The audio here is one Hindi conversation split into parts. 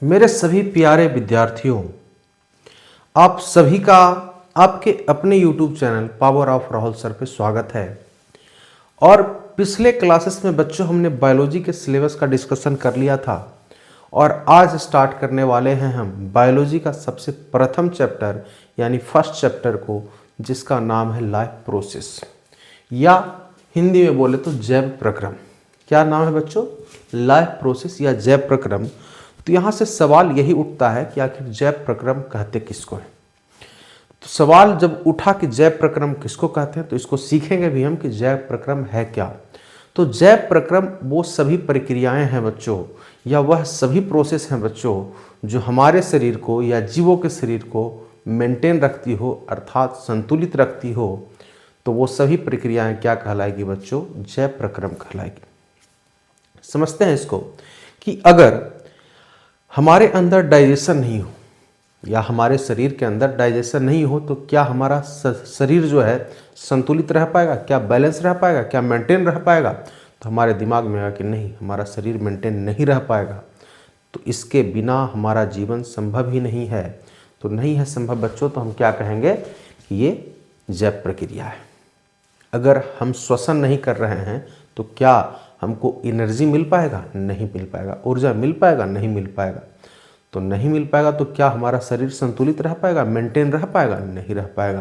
मेरे सभी प्यारे विद्यार्थियों, आप सभी का आपके अपने YouTube channel power of Rahul sir पे स्वागत है। और पिछले क्लासेस में बच्चों हमने बायोलॉजी के सिलेबस का डिस्कशन कर लिया था और आज स्टार्ट करने वाले हैं हम बायोलॉजी का सबसे प्रथम चैप्टर यानी फर्स्ट चैप्टर को, जिसका नाम है लाइफ प्रोसेस या हिंदी में बोले तो जैव प्रक्रम। क्या नाम है बच्चों? लाइफ प्रोसेस या जैव प्रक्रम। तो यहाँ से सवाल यही उठता है कि आखिर जैव प्रक्रम कहते किसको है। तो सवाल जब उठा कि जैव प्रक्रम किसको कहते हैं, तो इसको सीखेंगे भी हम कि जैव प्रक्रम है क्या। तो जैव प्रक्रम वो सभी प्रक्रियाएं हैं बच्चों, या वह सभी प्रोसेस हैं बच्चों, जो हमारे शरीर को या जीवों के शरीर को मेंटेन रखती हो, अर्थात संतुलित रखती हो। तो वो सभी प्रक्रियाएं क्या कहलाएगी बच्चों? जैव प्रक्रम कहलाएगी। समझते हैं इसको कि अगर हमारे अंदर डाइजेशन नहीं हो या हमारे शरीर के अंदर डाइजेशन नहीं हो तो क्या हमारा शरीर जो है संतुलित रह पाएगा? क्या बैलेंस रह पाएगा? क्या मेंटेन रह पाएगा? तो हमारे दिमाग में आएगा कि नहीं, हमारा शरीर मेंटेन नहीं रह पाएगा। तो इसके बिना हमारा जीवन संभव ही नहीं है। तो नहीं है संभव बच्चों, तो हम क्या कहेंगे कि ये जैव प्रक्रिया है। अगर हम श्वसन नहीं कर रहे हैं तो क्या हमको एनर्जी मिल पाएगा? नहीं मिल पाएगा। ऊर्जा मिल पाएगा? नहीं मिल पाएगा। तो नहीं मिल पाएगा तो क्या हमारा शरीर संतुलित रह पाएगा, मेंटेन रह पाएगा? नहीं रह पाएगा।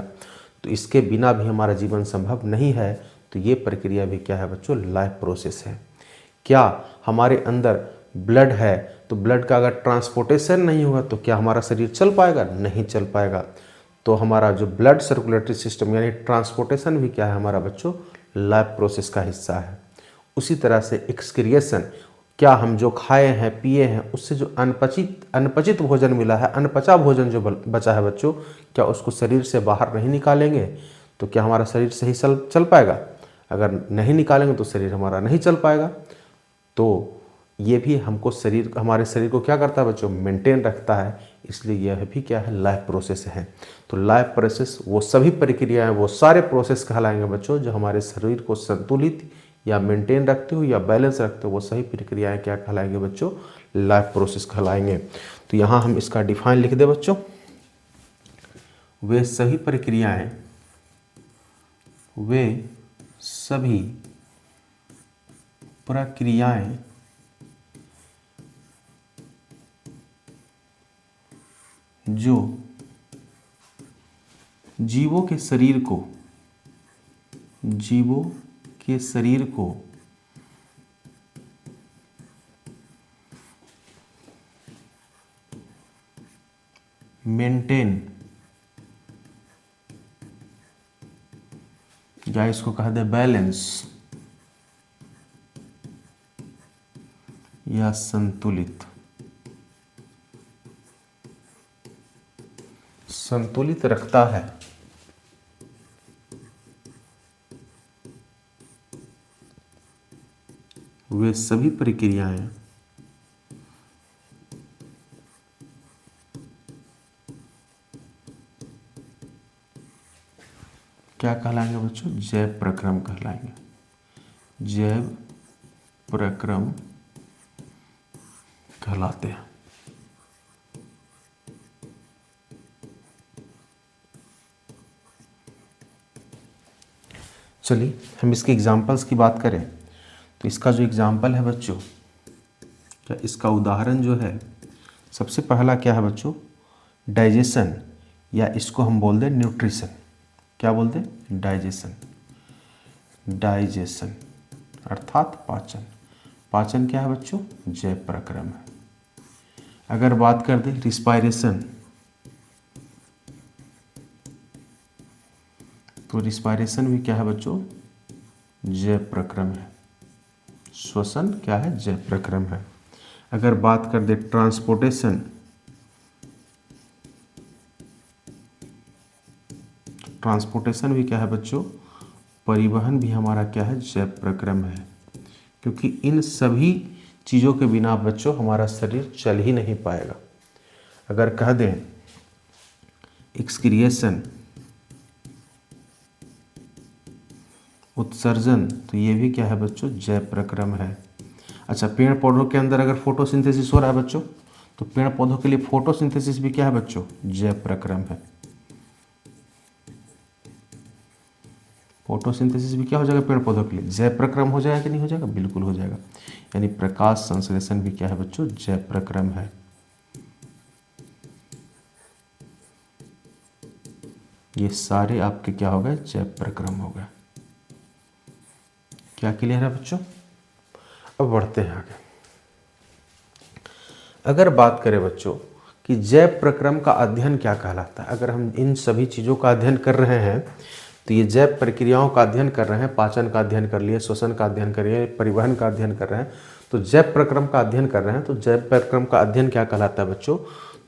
तो इसके बिना भी हमारा जीवन संभव नहीं है। तो ये प्रक्रिया भी क्या है बच्चों? लाइफ प्रोसेस है। क्या हमारे अंदर ब्लड है तो ब्लड का अगर ट्रांसपोर्टेशन नहीं होगा तो क्या हमारा शरीर चल पाएगा? नहीं चल पाएगा। तो हमारा जो ब्लड सर्कुलेटरी सिस्टम यानी ट्रांसपोर्टेशन भी क्या है हमारा बच्चों? लाइफ प्रोसेस का हिस्सा है। उसी तरह से एक्सक्रिएशन, क्या हम जो खाए हैं पिए हैं उससे जो अनपचित भोजन मिला है, अनपचा भोजन जो बचा है बच्चों, क्या उसको शरीर से बाहर नहीं निकालेंगे तो क्या हमारा शरीर सही चल पाएगा? अगर नहीं निकालेंगे तो शरीर हमारा नहीं चल पाएगा। तो ये भी हमको हमारे शरीर को क्या करता है बच्चों? मेंटेन रखता है। इसलिए यह भी क्या है? लाइफ प्रोसेस है। तो लाइफ प्रोसेस वो सभी प्रक्रियाएं, वो सारे प्रोसेस कहलाएंगे बच्चों जो हमारे शरीर को संतुलित या मेंटेन रखते हो या बैलेंस रखते हो। वो सही प्रक्रियाएं क्या कहलाएंगे बच्चों? लाइफ प्रोसेस कहलाएंगे। तो यहाँ हम इसका डिफाइन लिख दे बच्चों। वे सभी प्रक्रियाएं जो जीवों के शरीर को मेंटेन, या इसको कह दे बैलेंस या संतुलित रखता है, वे सभी प्रक्रियाएं क्या कहलाएंगे बच्चों? जैव प्रक्रम कहलाएंगे। जैव प्रक्रम कहलाते हैं। चलिए हम इसके एग्जाम्पल्स की बात करें तो इसका जो एग्जाम्पल है बच्चों, क्या इसका उदाहरण जो है, सबसे पहला क्या है बच्चों? डाइजेशन, या इसको हम बोल दें न्यूट्रिशन। क्या बोलते हैं? डाइजेशन अर्थात पाचन। पाचन क्या है बच्चों? जैव प्रक्रम है। अगर बात कर दें रिस्पायरेशन, तो रिस्पायरेशन भी क्या है बच्चों? जैव प्रक्रम है। श्वसन क्या है? जैव प्रक्रम है। अगर बात कर दे ट्रांसपोर्टेशन, ट्रांसपोर्टेशन भी क्या है बच्चों? परिवहन भी हमारा क्या है? जैव प्रक्रम है। क्योंकि इन सभी चीज़ों के बिना बच्चों हमारा शरीर चल ही नहीं पाएगा। अगर कह दें एक्सक्रिएशन, उत्सर्जन, तो ये भी क्या है बच्चों? जैव प्रक्रम है। अच्छा, पेड़ पौधों के अंदर अगर फोटोसिंथेसिस हो रहा है बच्चों, तो पेड़ पौधों के लिए फोटोसिंथेसिस भी क्या है बच्चों? जैव प्रक्रम है। फोटोसिंथेसिस भी क्या हो जाएगा पेड़ पौधों के लिए? जैव प्रक्रम हो जाएगा कि नहीं हो जाएगा? बिल्कुल हो जाएगा। यानी प्रकाश संश्लेषण भी क्या है बच्चों? जैव प्रक्रम है। ये सारे आपके क्या हो गए? जैव प्रक्रम हो गए। क्या क्लियर है बच्चों? अब बढ़ते हैं आगे। अगर बात करें बच्चों कि जैव प्रक्रम का अध्ययन क्या कहलाता है, अगर हम इन सभी चीज़ों का अध्ययन कर रहे हैं तो ये जैव प्रक्रियाओं का अध्ययन कर रहे हैं, पाचन का अध्ययन कर लिए, श्वसन का अध्ययन कर लिए, परिवहन का अध्ययन कर रहे हैं, तो जैव प्रक्रम का अध्ययन कर रहे हैं, तो जैव प्रक्रम का अध्ययन क्या कहलाता है बच्चों?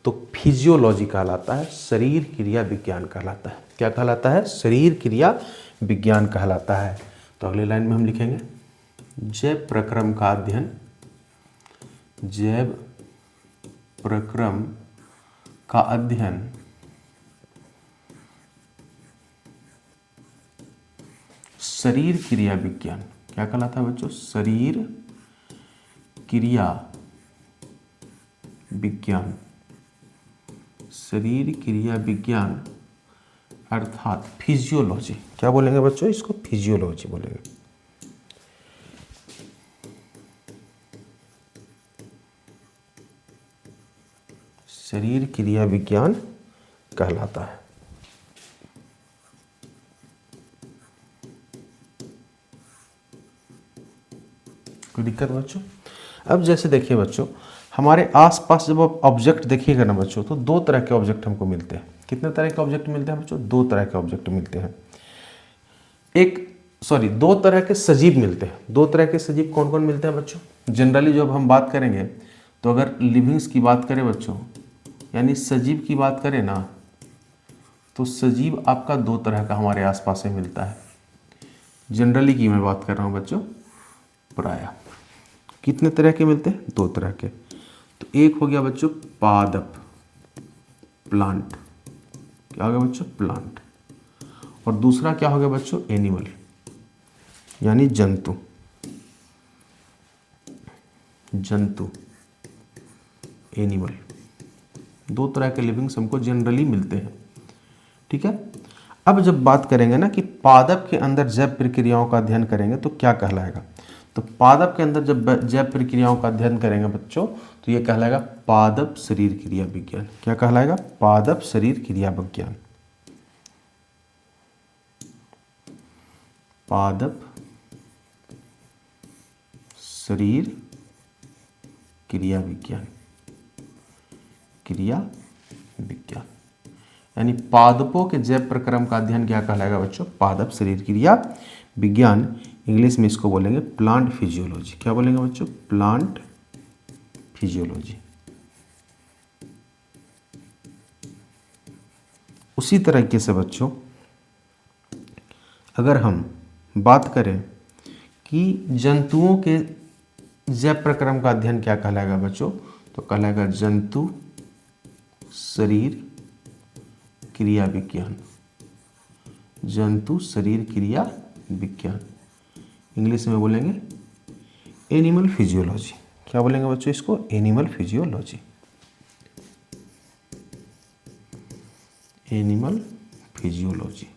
तो फिजियोलॉजी कहलाता है, शरीर क्रिया विज्ञान कहलाता है। क्या कहलाता है? शरीर क्रिया विज्ञान कहलाता है। तो अगले लाइन में हम लिखेंगे जैव प्रक्रम का अध्ययन, जैव प्रक्रम का अध्ययन शरीर क्रिया विज्ञान। क्या कहलाता है बच्चों? शरीर क्रिया विज्ञान। शरीर क्रिया विज्ञान अर्थात फिजियोलॉजी। क्या बोलेंगे बच्चों? इसको फिजियोलॉजी बोलेंगे। शरीर क्रिया विज्ञान कहलाता है। कोई दिक्कत बच्चों? अब जैसे देखिए बच्चों, हमारे आसपास जब आप ऑब्जेक्ट देखिएगा ना बच्चों, तो दो तरह के ऑब्जेक्ट हमको मिलते हैं। कितने तरह के ऑब्जेक्ट मिलते हैं बच्चों? दो तरह के ऑब्जेक्ट मिलते हैं। दो तरह के सजीव मिलते हैं। दो तरह के सजीव कौन कौन मिलते हैं बच्चों? जनरली जब हम बात करेंगे तो अगर लिविंग्स की बात करें बच्चों, यानी सजीव की बात करें ना, तो सजीव आपका दो तरह का हमारे आसपास में मिलता है। जनरली की मैं बात कर रहा हूँ बच्चों, प्रायः कितने तरह के मिलते हैं? दो तरह के। तो एक हो गया बच्चों पादप, प्लांट। क्या हो गया बच्चों? प्लांट। और दूसरा क्या हो गया बच्चों? एनिमल, यानी जंतु। जंतु, एनिमल। दो तरह के लिविंग्स हमको जनरली मिलते हैं। ठीक है। अब जब बात करेंगे ना कि पादप के अंदर जैव प्रक्रियाओं का अध्ययन करेंगे तो क्या कहलाएगा? तो पादप के अंदर जब जैव प्रक्रियाओं का अध्ययन करेंगे बच्चों, तो ये कहलाएगा पादप शरीर क्रिया विज्ञान। क्या कहलाएगा? पादप शरीर क्रिया विज्ञान। पादप शरीर क्रिया विज्ञान। क्रिया विज्ञान यानी पादपों के जैव प्रक्रम का अध्ययन क्या कहलाएगा बच्चों? पादप शरीर क्रिया विज्ञान। इंग्लिश में इसको बोलेंगे प्लांट फिजियोलॉजी। क्या बोलेंगे बच्चों? Plant physiology. उसी तरीके से बच्चों अगर हम बात करें कि जंतुओं के जैव प्रक्रम का अध्ययन क्या कहलाएगा बच्चों? तो कहलाएगा जंतु शरीर क्रिया विज्ञान। जंतु शरीर क्रिया विज्ञान। इंग्लिश में बोलेंगे एनिमल फिजियोलॉजी। क्या बोलेंगे बच्चों इसको? Animal physiology. एनिमल फिजियोलॉजी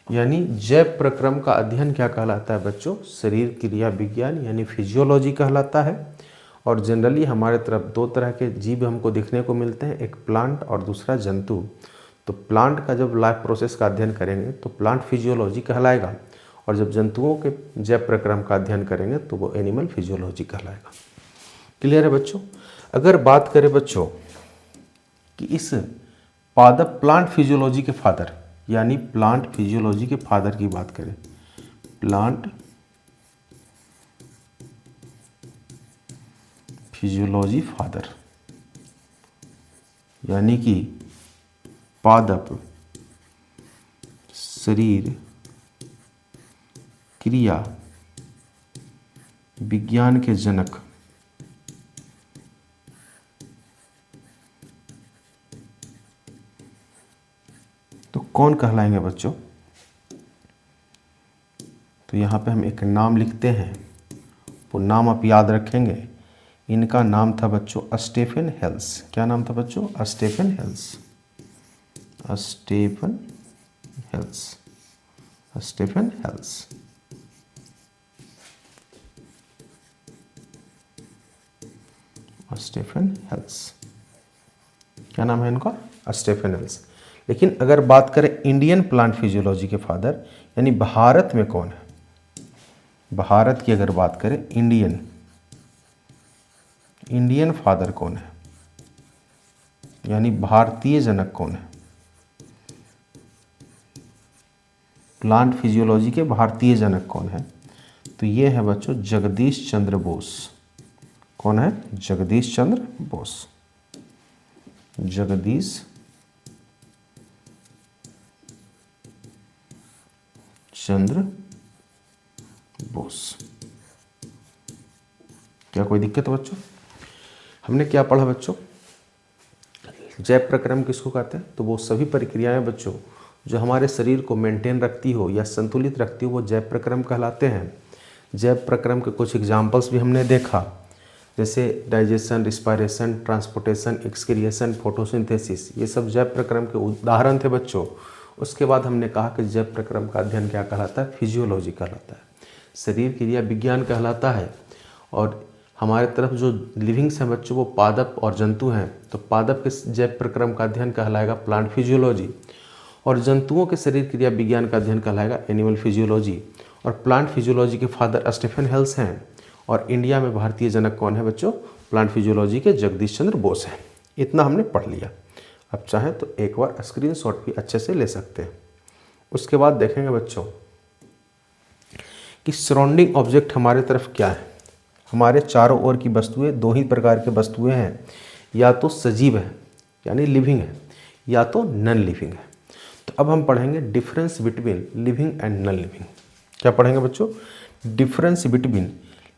यानी जैव प्रक्रम का अध्ययन क्या कहलाता है बच्चों? शरीर क्रिया विज्ञान यानी फिजियोलॉजी कहलाता है। और जनरली हमारे तरफ दो तरह के जीव हमको देखने को मिलते हैं, एक प्लांट और दूसरा जंतु। तो प्लांट का जब लाइफ प्रोसेस का अध्ययन करेंगे तो प्लांट फिजियोलॉजी कहलाएगा, और जब जंतुओं के जैव प्रक्रम का अध्ययन करेंगे तो वो एनिमल फिजियोलॉजी कहलाएगा। क्लियर है बच्चों? अगर बात करें बच्चों कि इस पादप प्लांट फिजियोलॉजी के फादर, यानी प्लांट फिजियोलॉजी के फादर की बात करें, प्लांट फिजियोलॉजी फादर यानी कि पादप शरीर क्रिया विज्ञान के जनक तो कौन कहलाएंगे बच्चों? तो यहाँ पे हम एक नाम लिखते हैं वो नाम आप याद रखेंगे। इनका नाम था बच्चों स्टीफन हेल्स। क्या नाम था बच्चों? Stephen Hales. Stephen Hales. Stephen Hales. Stephen Hales, क्या नाम है इनका? Stephen Hales. लेकिन अगर बात करें इंडियन प्लांट फिजियोलॉजी के फादर, यानी भारत में कौन है, भारत की अगर बात करें इंडियन फादर कौन है, यानी भारतीय जनक कौन है, प्लांट फिजियोलॉजी के भारतीय जनक कौन है, तो ये है बच्चों जगदीश चंद्र बोस। कौन है? जगदीश चंद्र बोस। जगदीश चंद्र बोस। क्या कोई दिक्कत है बच्चों? हमने क्या पढ़ा बच्चों? जैव प्रक्रम किसको कहते हैं? तो वो सभी प्रक्रियाएं बच्चों जो हमारे शरीर को मेंटेन रखती हो या संतुलित रखती हो, वो जैव प्रक्रम कहलाते हैं। जैव प्रक्रम के कुछ एग्जाम्पल्स भी हमने देखा, जैसे digestion, respiration, transportation, excretion, photosynthesis, ये सब जैव प्रक्रम के उदाहरण थे बच्चों। उसके बाद हमने कहा कि जैव प्रक्रम का अध्ययन क्या कहलाता है? फिजियोलॉजी कहलाता है, शरीर क्रिया विज्ञान कहलाता है। और हमारे तरफ जो लिविंग्स हैं बच्चों वो पादप और जंतु हैं, तो पादप के जैव प्रक्रम का अध्ययन कहलाएगा प्लांट फिजियोलॉजी, और जंतुओं के शरीर क्रिया विज्ञान का अध्ययन कहलाएगा एनिमल फिजियोलॉजी। और प्लांट फिजियोलॉजी के फादर स्टीफन हेल्स हैं, और इंडिया में भारतीय जनक कौन है बच्चों? प्लांट फिजियोलॉजी के जगदीश चंद्र बोस हैं। इतना हमने पढ़ लिया। अब चाहें तो एक बार स्क्रीनशॉट भी अच्छे से ले सकते हैं। उसके बाद देखेंगे बच्चों कि सराउंडिंग ऑब्जेक्ट हमारे तरफ क्या है। हमारे चारों ओर की वस्तुएं दो ही प्रकार की वस्तुएं हैं, या तो सजीव है यानी लिविंग है, या तो नॉन लिविंग है। तो अब हम पढ़ेंगे difference between living and non living. क्या पढ़ेंगे बच्चों? Difference between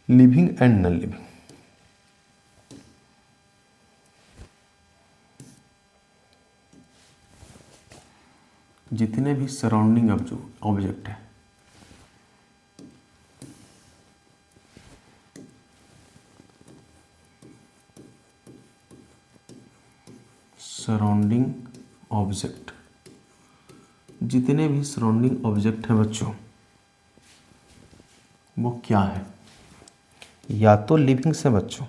living and non living. जितने भी सराउंडिंग ऑब्जेक्ट है, सराउंडिंग ऑब्जेक्ट, जितने भी सराउंडिंग ऑब्जेक्ट हैं बच्चों वो क्या है? या तो लिविंग से बच्चों,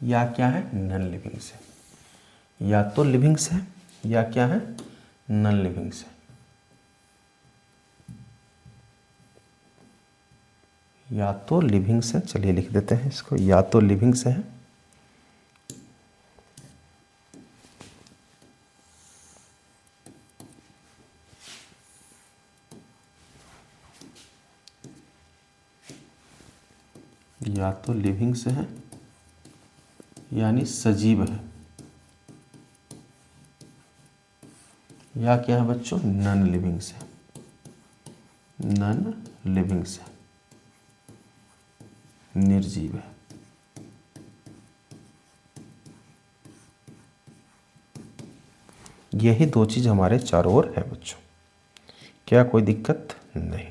या क्या है? नॉन लिविंग से। या तो लिविंग से, या क्या है? नॉन लिविंग से। या तो लिविंग से, चलिए लिख देते हैं इसको, या तो लिविंग से है, या तो लिविंग से है यानी सजीव है, या क्या है बच्चों? नॉन लिविंग से। नॉन लिविंग से निर्जीव है। यही दो चीज हमारे चारों ओर है बच्चों। क्या कोई दिक्कत? नहीं।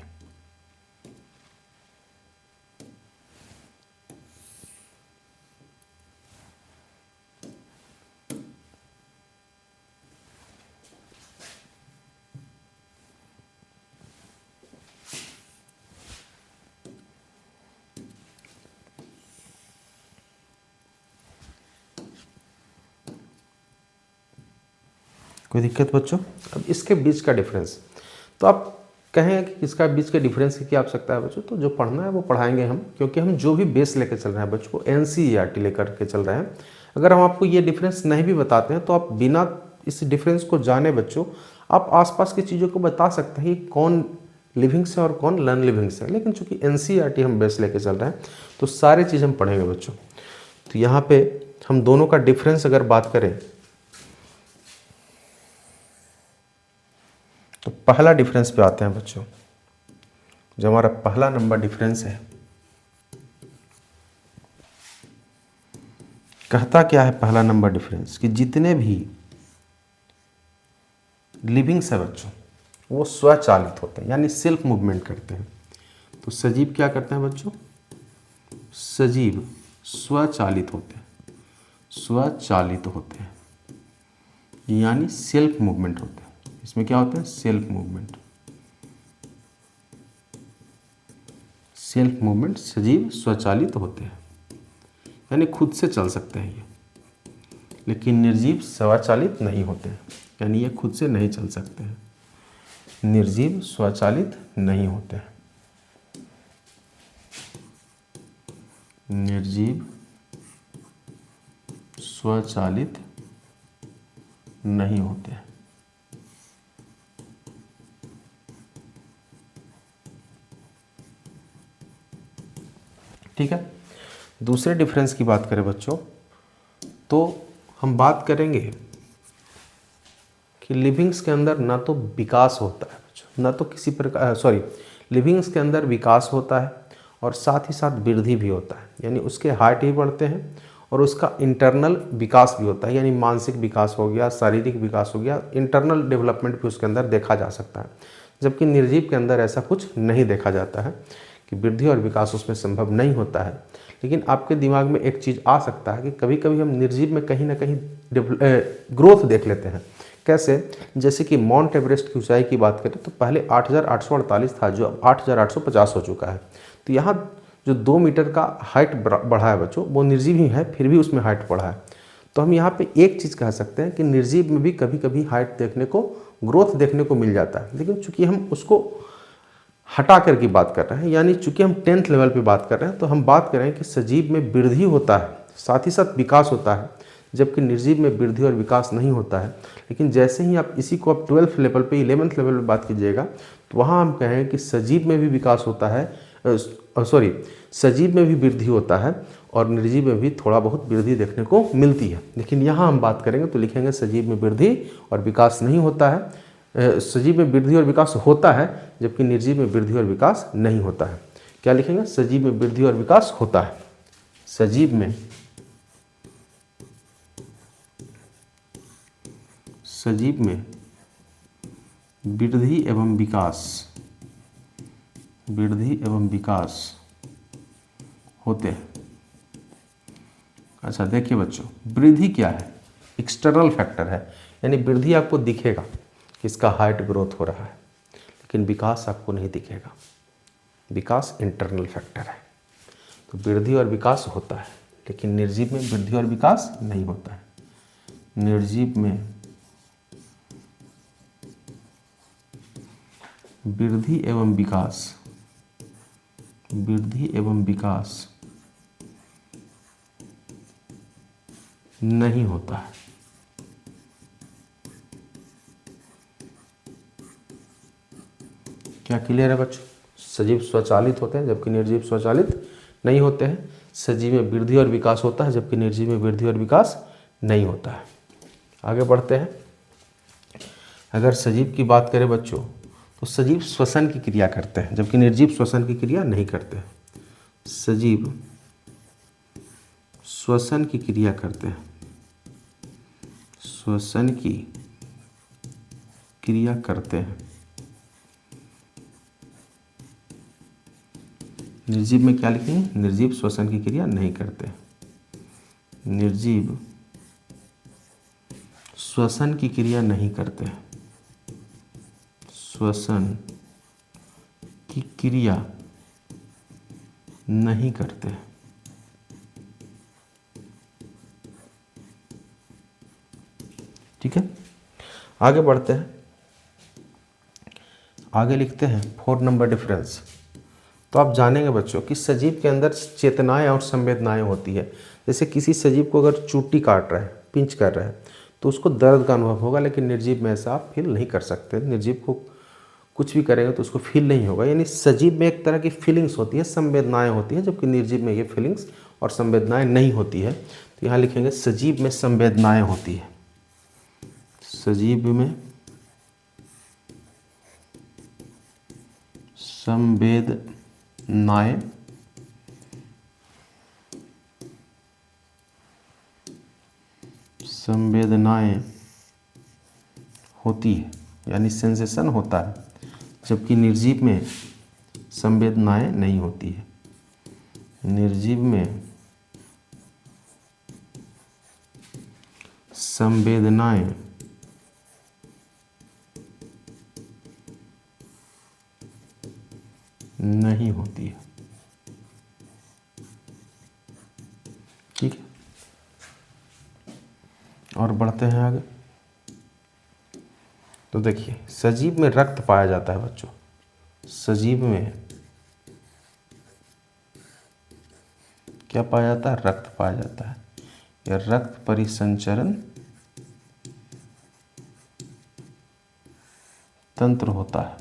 कोई दिक्कत बच्चों? अब इसके बीच का डिफरेंस, तो आप कहें कि इसका बीच के डिफरेंस की क्या आवश्यकता है बच्चों? तो जो पढ़ना है वो पढ़ाएंगे हम, क्योंकि हम जो भी बेस लेकर चल रहे हैं बच्चों, NCERT लेकर के चल रहे हैं। अगर हम आपको ये डिफरेंस नहीं भी बताते हैं तो आप बिना इस डिफरेंस को जाने बच्चों आप आसपास की चीज़ों को बता सकते हैं कि कौन लिविंग से और कौन नॉन लिविंग से। लेकिन चूंकि NCERT हम बेस लेके चल रहे हैं तो सारी चीज़ हम पढ़ेंगे बच्चों। तो यहाँ पे हम दोनों का डिफरेंस अगर बात करें तो पहला डिफरेंस पे आते हैं बच्चों। जो हमारा पहला नंबर डिफरेंस है, कहता क्या है पहला नंबर डिफरेंस? कि जितने भी लिविंग्स है बच्चों वो स्वचालित होते हैं, यानी सेल्फ मूवमेंट करते हैं। तो सजीव क्या करते हैं बच्चों? सजीव स्वचालित होते हैं, स्वचालित होते हैं, यानी सेल्फ मूवमेंट होते हैं। इसमें क्या होता है? Self movement. सेल्फ मूवमेंट सजीव स्वचालित होते हैं, यानी खुद से चल सकते हैं ये। लेकिन निर्जीव स्वचालित नहीं होते हैं, यानी ये खुद से नहीं चल सकते हैं। निर्जीव स्वचालित नहीं होते हैं। निर्जीव स्वचालित नहीं होते हैं। ठीक है। दूसरे डिफरेंस की बात करें बच्चों, तो हम बात करेंगे कि लिविंग्स के अंदर ना तो विकास होता है बच्चों, ना तो किसी प्रकार लिविंग्स के अंदर विकास होता है और साथ ही साथ वृद्धि भी होता है, यानी उसके हाइट ही बढ़ते हैं और उसका इंटरनल विकास भी होता है, यानी मानसिक विकास हो गया, शारीरिक विकास हो गया, इंटरनल डेवलपमेंट भी उसके अंदर देखा जा सकता है। जबकि निर्जीव के अंदर ऐसा कुछ नहीं देखा जाता है कि वृद्धि और विकास उसमें संभव नहीं होता है। लेकिन आपके दिमाग में एक चीज़ आ सकता है कि कभी कभी हम निर्जीव में कहीं ना कहीं ग्रोथ देख लेते हैं। कैसे? जैसे कि माउंट एवरेस्ट की ऊंचाई की बात करें तो पहले 8,848 था, जो अब 8,850 हो चुका है। तो यहाँ जो 2 मीटर का हाइट बढ़ा है बच्चों, वो निर्जीव ही है, फिर भी उसमें हाइट बढ़ा है। तो हम यहाँ पे एक चीज़ कह सकते हैं कि निर्जीव में भी कभी कभी हाइट देखने को, ग्रोथ देखने को मिल जाता है। लेकिन चूंकि हम उसको हटा कर की बात कर रहे हैं, यानी चूंकि हम 10th लेवल पे बात कर रहे हैं, तो हम बात कर रहे हैं कि सजीव में वृद्धि होता है, साथ ही साथ विकास होता है, जबकि निर्जीव में वृद्धि और विकास नहीं होता है। लेकिन जैसे ही आप इसी को आप 12th लेवल पे, 11th लेवल पे बात कीजिएगा, तो वहाँ हम कहें कि सजीव में भी विकास होता है, सजीव में भी वृद्धि होता है और निर्जीव में भी थोड़ा बहुत वृद्धि देखने को मिलती है। लेकिन यहाँ हम बात करेंगे तो लिखेंगे सजीव में वृद्धि और विकास नहीं होता है, सजीव में वृद्धि और विकास होता है, जबकि निर्जीव में वृद्धि और विकास नहीं होता है। क्या लिखेंगे? सजीव में वृद्धि और विकास होता है। सजीव में वृद्धि एवं विकास होते हैं। अच्छा देखिए बच्चों, वृद्धि क्या है? एक्सटर्नल फैक्टर है, यानी वृद्धि आपको दिखेगा कि इसका हाइट ग्रोथ हो रहा है, लेकिन विकास आपको नहीं दिखेगा। विकास इंटरनल फैक्टर है। तो वृद्धि और विकास होता है, लेकिन निर्जीव में वृद्धि और विकास नहीं होता है। निर्जीव में वृद्धि एवं विकास नहीं होता है। क्या क्लियर है बच्चों? सजीव स्वचालित होते हैं जबकि निर्जीव स्वचालित नहीं होते हैं। सजीव में वृद्धि और विकास होता है जबकि निर्जीव में वृद्धि और विकास नहीं होता है। आगे बढ़ते हैं। अगर सजीव की बात करें बच्चों, तो सजीव श्वसन की क्रिया करते हैं जबकि निर्जीव श्वसन की क्रिया नहीं करते। सजीव श्वसन की क्रिया करते हैं, श्वसन की क्रिया करते हैं। निर्जीव में क्या लिखेंगे? निर्जीव श्वसन की क्रिया नहीं करते। निर्जीव श्वसन की क्रिया नहीं करते। श्वसन की क्रिया नहीं करते। ठीक है, आगे बढ़ते हैं। आगे लिखते हैं 4 नंबर डिफरेंस। तो आप जानेंगे बच्चों कि सजीव के अंदर चेतनाएं और संवेदनाएं होती है। जैसे किसी सजीव को अगर चूटी काट रहा है, पिंच कर रहा है, तो उसको दर्द का अनुभव होगा, लेकिन निर्जीव में ऐसा आप फील नहीं कर सकते। निर्जीव को कुछ भी करेंगे तो उसको फील नहीं होगा। यानी सजीव में एक तरह की फीलिंग्स होती है, संवेदनाएं होती हैं, जबकि निर्जीव में ये फीलिंग्स और संवेदनाएं नहीं होती है। तो यहाँ लिखेंगे सजीव में संवेदनाएं होती है। सजीव में संवेदनाएं होती है, यानी सेंसेशन होता है, जबकि निर्जीव में संवेदनाएं नहीं होती है। निर्जीव में संवेदनाएं नहीं होती है। ठीक है, और बढ़ते हैं आगे। तो देखिए, सजीव में रक्त पाया जाता है बच्चों। सजीव में क्या पाया जाता है? रक्त पाया जाता है। यह रक्त परिसंचरण तंत्र होता है,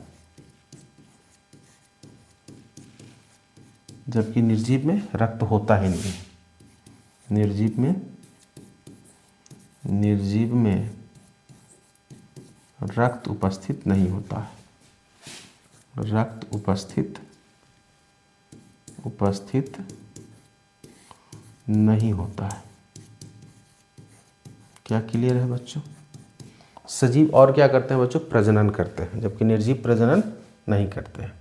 जबकि निर्जीव में रक्त होता ही नहीं। निर्जीव में रक्त उपस्थित नहीं होता है। रक्त उपस्थित नहीं होता है। क्या क्लियर है बच्चों? सजीव और क्या करते हैं बच्चों? प्रजनन करते हैं, जबकि निर्जीव प्रजनन नहीं करते हैं।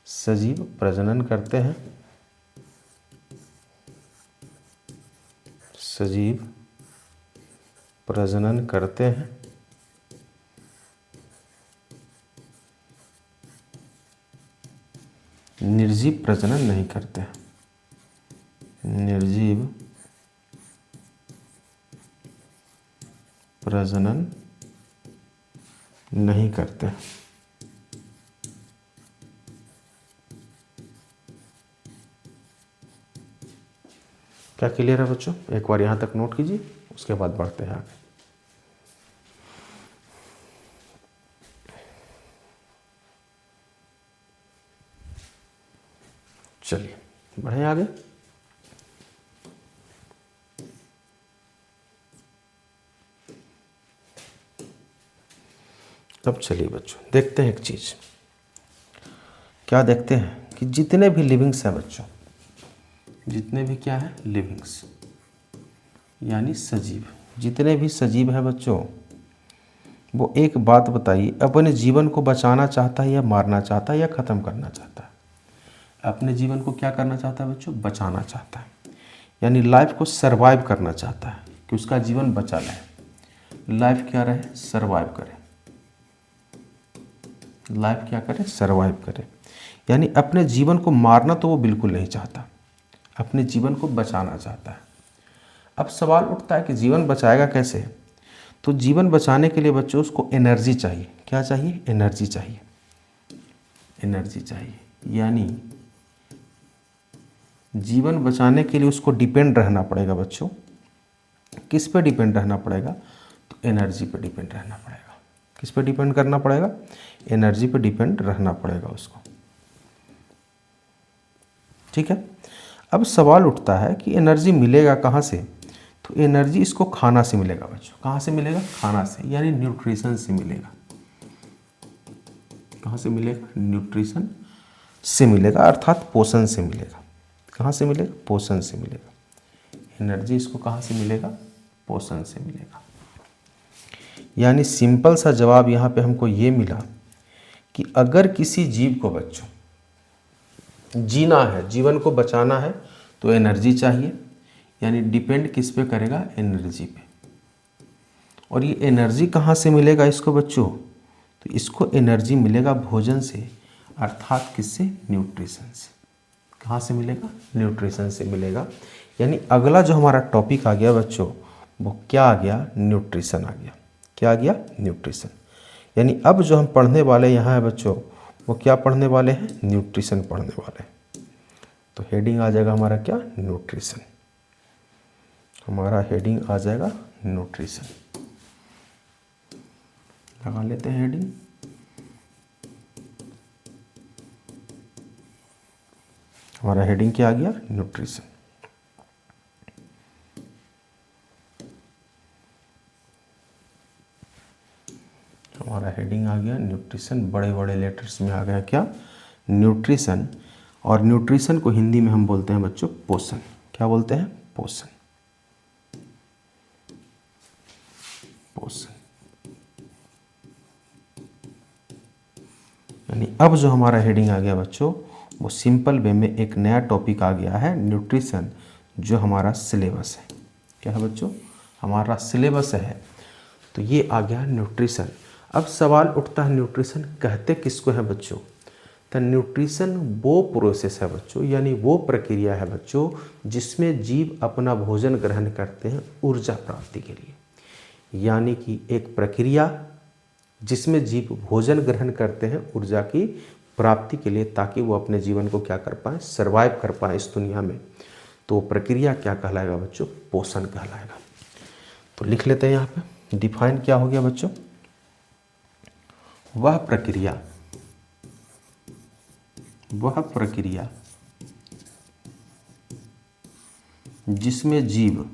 सजीव प्रजनन करते हैं, सजीव प्रजनन करते हैं, निर्जीव प्रजनन नहीं करते हैं। निर्जीव प्रजनन नहीं करते हैं। क्या क्लियर है बच्चों? एक बार यहाँ तक नोट कीजिए, उसके बाद बढ़ते हैं आगे। चलिए बढ़े आगे। अब चलिए बच्चों, देखते हैं एक चीज। क्या देखते हैं कि जितने भी लिविंग्स हैं बच्चों, जितने भी क्या है? लिविंग्स, यानी सजीव, जितने भी सजीव हैं बच्चों, वो एक बात बताइए, अपने जीवन को बचाना चाहता है या मारना चाहता है या ख़त्म करना चाहता है? अपने जीवन को क्या करना चाहता है बच्चों? बचाना चाहता है, यानी लाइफ को सरवाइव करना चाहता है, कि उसका जीवन बचा रहे। लाइफ क्या रहे? सरवाइव करे। लाइफ क्या करे? सरवाइव करे। यानी अपने जीवन को मारना तो वो बिल्कुल नहीं चाहता, अपने जीवन को बचाना चाहता है। अब सवाल उठता है कि जीवन बचाएगा कैसे? तो जीवन बचाने के लिए बच्चों उसको एनर्जी चाहिए। क्या चाहिए? एनर्जी चाहिए। एनर्जी चाहिए, यानी जीवन बचाने के लिए उसको डिपेंड रहना पड़ेगा बच्चों। किस पे डिपेंड रहना पड़ेगा? तो एनर्जी पे डिपेंड रहना पड़ेगा। किस पे डिपेंड करना पड़ेगा? एनर्जी पे डिपेंड रहना पड़ेगा उसको। ठीक है, अब सवाल उठता है कि एनर्जी मिलेगा कहाँ से? तो एनर्जी इसको खाना से मिलेगा बच्चों। कहाँ से मिलेगा? खाना से, यानी न्यूट्रिशन से मिलेगा। कहाँ से मिलेगा? न्यूट्रिशन से मिलेगा, अर्थात पोषण से मिलेगा। कहाँ से मिलेगा? पोषण से मिलेगा। एनर्जी इसको कहाँ से मिलेगा? पोषण से मिलेगा। यानी सिंपल सा जवाब यहाँ पे हमको ये मिला कि अगर किसी जीव को बच्चों जीना है, जीवन को बचाना है, तो एनर्जी चाहिए। यानी डिपेंड किस पे करेगा? एनर्जी पे। और ये एनर्जी कहाँ से मिलेगा इसको बच्चों? तो इसको एनर्जी मिलेगा भोजन से, अर्थात किससे? न्यूट्रिशन से। कहाँ से मिलेगा? न्यूट्रिशन से मिलेगा। यानी अगला जो हमारा टॉपिक आ गया बच्चों, वो क्या आ गया? न्यूट्रिशन आ गया। क्या आ गया? न्यूट्रिशन। यानी अब जो हम पढ़ने वाले यहाँ है बच्चों, वो क्या पढ़ने वाले हैं? न्यूट्रिशन पढ़ने वाले हैं। तो हेडिंग आ जाएगा हमारा क्या? न्यूट्रिशन। हमारा हेडिंग आ जाएगा न्यूट्रिशन। लगा लेते हैं हेडिंग। हमारा हेडिंग क्या आ गया? न्यूट्रिशन। हमारा हेडिंग आ गया न्यूट्रिशन। बड़े बड़े लेटर्स में आ गया क्या? न्यूट्रिशन। और न्यूट्रिशन को हिंदी में हम बोलते हैं बच्चों पोषण। क्या बोलते हैं? पोषण। पोषण। यानी अब जो हमारा हेडिंग आ गया बच्चों, वो सिंपल वे में एक नया टॉपिक आ गया है न्यूट्रिशन, जो हमारा सिलेबस है। क्या है बच्चों? हमारा सिलेबस है। तो ये आ गया न्यूट्रिशन। अब सवाल उठता है न्यूट्रिशन कहते किसको है बच्चों? तो न्यूट्रिशन वो प्रोसेस है बच्चों, यानी वो प्रक्रिया है बच्चों जिसमें जीव अपना भोजन ग्रहण करते हैं ऊर्जा प्राप्ति के लिए। यानी कि एक प्रक्रिया जिसमें जीव भोजन ग्रहण करते हैं ऊर्जा की प्राप्ति के लिए, ताकि वो अपने जीवन को क्या कर पाएँ, सर्वाइव कर पाएँ इस दुनिया में। तो प्रक्रिया क्या कहलाएगा बच्चों? पोषण कहलाएगा। तो लिख लेते हैं यहाँ पे, डिफाइन क्या हो गया बच्चों? वह प्रक्रिया जिसमें जीव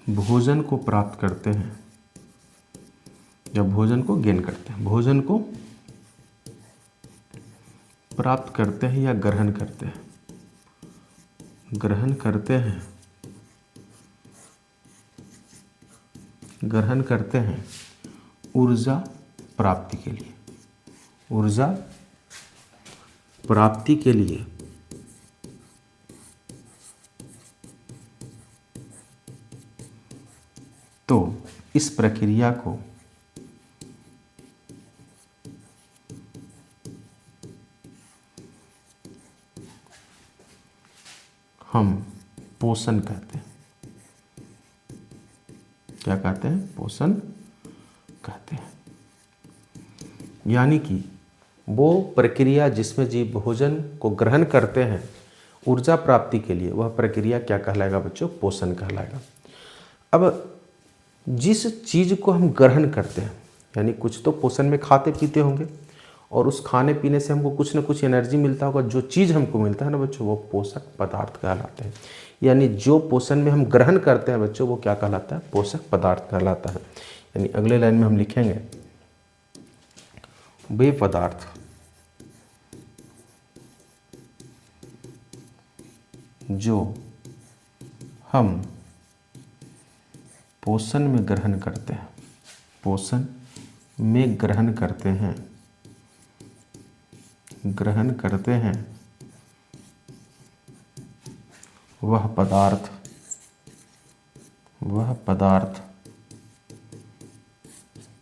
भोजन को प्राप्त करते हैं या भोजन को गेन करते हैं, भोजन को प्राप्त करते हैं या ग्रहण करते हैं, ग्रहण करते हैं ऊर्जा प्राप्ति के लिए, ऊर्जा प्राप्ति के लिए तो इस प्रक्रिया को हम पोषण कहते हैं। क्या कहते हैं? पोषण कहते हैं। यानी कि वो प्रक्रिया जिसमें जीव भोजन को ग्रहण करते हैं ऊर्जा प्राप्ति के लिए, वह प्रक्रिया क्या कहलाएगा बच्चों? पोषण कहलाएगा। अब जिस चीज़ को हम ग्रहण करते हैं, यानी कुछ तो पोषण में खाते पीते होंगे और उस खाने पीने से हमको कुछ ना कुछ एनर्जी मिलता होगा। जो चीज़ हमको मिलता है ना बच्चों, वो पोषक पदार्थ कहलाते हैं। यानी जो पोषण में हम ग्रहण करते हैं बच्चों, वो क्या कहलाता है? पोषक पदार्थ कहलाता है। यानी अगले लाइन में हम लिखेंगे वे पदार्थ जो हम पोषण में ग्रहण करते हैं, पोषण में ग्रहण करते हैं वह पदार्थ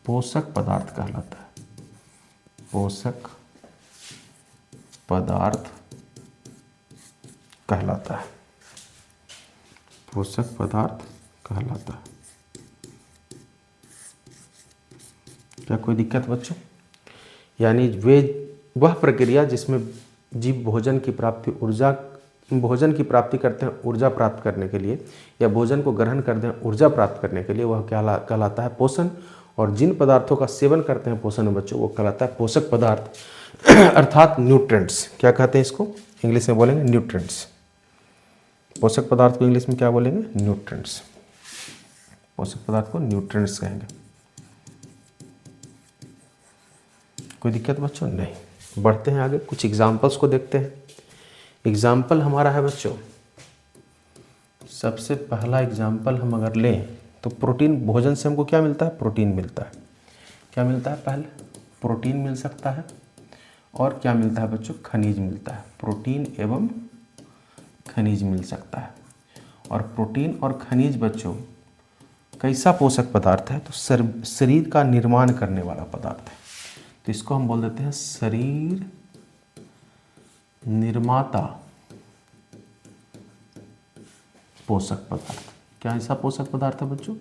पोषक पदार्थ कहलाता है। पोषक पदार्थ कहलाता है। पोषक पदार्थ कहलाता है। क्या कोई दिक्कत बच्चों? यानी वह प्रक्रिया जिसमें जीव भोजन की प्राप्ति करते हैं ऊर्जा प्राप्त करने के लिए, या भोजन को ग्रहण करते हैं ऊर्जा प्राप्त करने के लिए, वह क्या कहलाता है? पोषण। और जिन पदार्थों का सेवन करते हैं पोषण में बच्चों, वो कहलाता है पोषक पदार्थ अर्थात न्यूट्रेंट्स। क्या कहते हैं इसको? इंग्लिश में बोलेंगे न्यूट्रेंट्स। पोषक पदार्थ को इंग्लिश में क्या बोलेंगे? न्यूट्रेंट्स। पोषक पदार्थ को न्यूट्रेंट्स कहेंगे। कोई दिक्कत बच्चों? नहीं। बढ़ते हैं आगे, कुछ एग्जाम्पल्स को देखते हैं। एग्जाम्पल हमारा है बच्चों, सबसे पहला एग्जाम्पल हम अगर लें तो प्रोटीन, भोजन से हमको क्या मिलता है? प्रोटीन मिलता है। क्या मिलता है? पहले प्रोटीन मिल सकता है, और क्या मिलता है बच्चों? खनिज मिलता है। प्रोटीन एवं खनिज मिल सकता है। और प्रोटीन और खनिज बच्चों कैसा पोषक पदार्थ है? तो शरीर का निर्माण करने वाला पदार्थ है। तो इसको हम बोल देते हैं शरीर निर्माता पोषक पदार्थ। क्या ऐसा पोषक पदार्थ है बच्चों?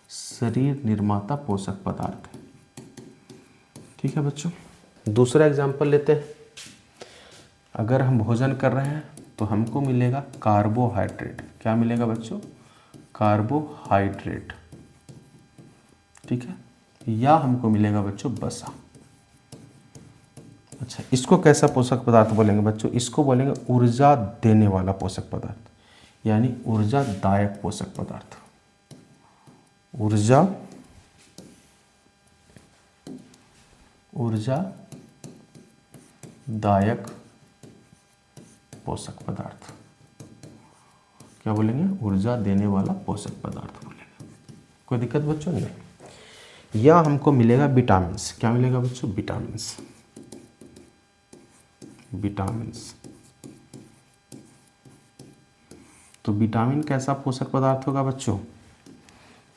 शरीर निर्माता पोषक पदार्थ है। ठीक है बच्चों। दूसरा एग्जाम्पल लेते हैं। अगर हम भोजन कर रहे हैं तो हमको मिलेगा कार्बोहाइड्रेट। क्या मिलेगा बच्चों? कार्बोहाइड्रेट। ठीक है। या हमको मिलेगा बच्चों वसा। अच्छा, इसको कैसा पोषक पदार्थ बोलेंगे बच्चों? इसको बोलेंगे ऊर्जा देने वाला पोषक पदार्थ, यानी ऊर्जादायक पोषक पदार्थ। ऊर्जादायक पोषक पदार्थ। क्या बोलेंगे? ऊर्जा देने वाला पोषक पदार्थ बोलेंगे। कोई दिक्कत बच्चों? नहीं। या हमको मिलेगा विटामिन्स। क्या मिलेगा बच्चों? विटामिन्स। विटामिन्स। तो विटामिन कैसा पोषक पदार्थ होगा बच्चों?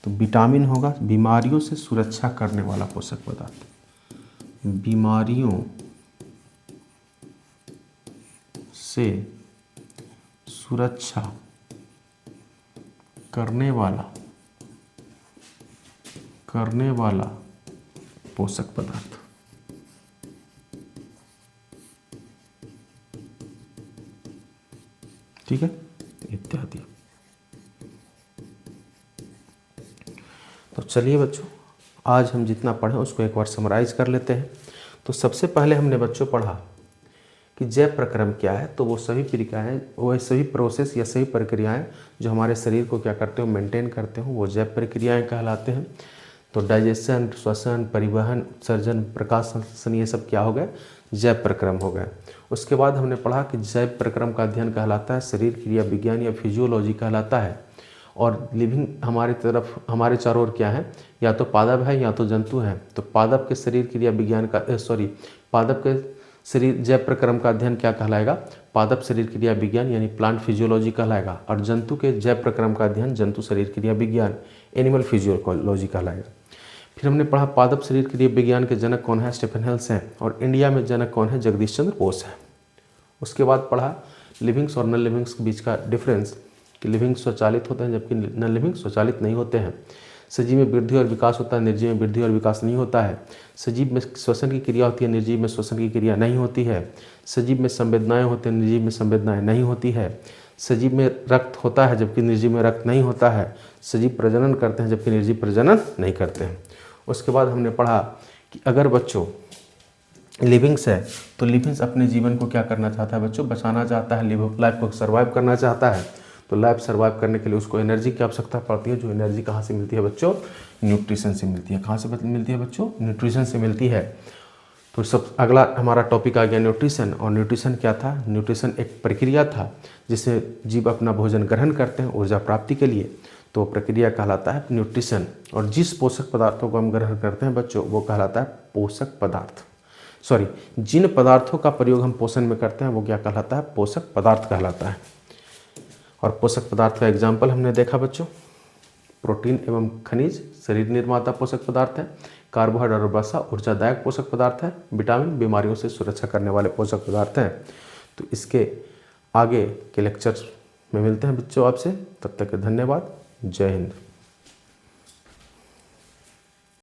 तो विटामिन होगा बीमारियों से सुरक्षा करने वाला पोषक पदार्थ। बीमारियों से सुरक्षा करने वाला पोषक पदार्थ। ठीक है, इत्यादि। तो चलिए बच्चों, आज हम जितना पढ़े उसको एक बार समराइज कर लेते हैं। तो सबसे पहले हमने बच्चों पढ़ा कि जैव प्रक्रम क्या है। तो वो सभी प्रक्रियाएं, वो सभी प्रोसेस या सभी प्रक्रियाएं जो हमारे शरीर को क्या करते हो, मेंटेन करते हो, वो जैव प्रक्रियाएं कहलाते हैं। तो डाइजेशन, श्वसन, परिवहन, उत्सर्जन, प्रकाश संश्लेषण, ये सब क्या हो गए? जैव प्रक्रम हो गए। उसके बाद हमने पढ़ा कि जैव प्रक्रम का अध्ययन कहलाता है शरीर क्रिया विज्ञान या फिजियोलॉजी कहलाता है। और लिविंग हमारे चारों ओर क्या है? या तो पादप है या तो जंतु है। तो पादप के शरीर क्रिया विज्ञान का पादप के शरीर जैव प्रक्रम का अध्ययन क्या कहलाएगा? पादप शरीर क्रिया विज्ञान यानी प्लांट फिजियोलॉजी कहलाएगा। और जंतु के जैव प्रक्रम का अध्ययन जंतु शरीर क्रिया विज्ञान एनिमल फिजियोलॉजी कहलाएगा। फिर हमने पढ़ा पादप शरीर क्रिया विज्ञान के जनक कौन है? स्टीफन हेल्स हैं। और इंडिया में जनक कौन है? जगदीश चंद्र बोस है। उसके बाद पढ़ा लिविंग्स और नॉन लिविंग्स के बीच का डिफरेंस, कि लिविंग स्वचालित होते हैं जबकि नॉन लिविंग स्वचालित नहीं होते हैं। सजीव में वृद्धि और विकास होता है, निर्जीव में वृद्धि और विकास नहीं होता है। सजीव में श्वसन की क्रिया होती है, निर्जीव में श्वसन की क्रिया नहीं होती है। सजीव में संवेदनाएं होती हैं, निर्जीव में संवेदनाएं नहीं होती है। सजीव में रक्त होता है जबकि निर्जीव में रक्त नहीं होता है। सजीव प्रजनन करते हैं जबकि निर्जीव प्रजनन नहीं करते हैं। उसके बाद हमने पढ़ा कि अगर बच्चों लिविंग्स है तो लिविंग्स अपने जीवन को क्या करना चाहता है बच्चों? बचाना चाहता है, लाइफ को सर्वाइव करना चाहता है। तो लाइफ सर्वाइव करने के लिए उसको एनर्जी की आवश्यकता पड़ती है। जो एनर्जी कहाँ से मिलती है बच्चों? न्यूट्रिशन से मिलती है। कहाँ से मिलती है बच्चों? न्यूट्रिशन से मिलती है। तो सब अगला हमारा टॉपिक आ गया न्यूट्रिशन। और न्यूट्रिशन क्या था? न्यूट्रिशन एक प्रक्रिया था जिससे जीव अपना भोजन ग्रहण करते हैं ऊर्जा प्राप्ति के लिए। तो प्रक्रिया कहलाता है न्यूट्रिशन। और जिस पोषक पदार्थों को हम ग्रहण करते हैं बच्चों, वो कहलाता है पोषक पदार्थ। जिन पदार्थों का प्रयोग हम पोषण में करते हैं वो क्या कहलाता है? पोषक पदार्थ कहलाता है। और पोषक पदार्थ का एग्जाम्पल हमने देखा बच्चों, प्रोटीन एवं खनिज शरीर निर्माता पोषक पदार्थ है। कार्बोहाइड्रेट और वसा ऊर्जादायक पोषक पदार्थ है। विटामिन बीमारियों से सुरक्षा करने वाले पोषक पदार्थ हैं। तो इसके आगे के लेक्चर्स में मिलते हैं बच्चों आपसे। तब तक के धन्यवाद। जय हिंद।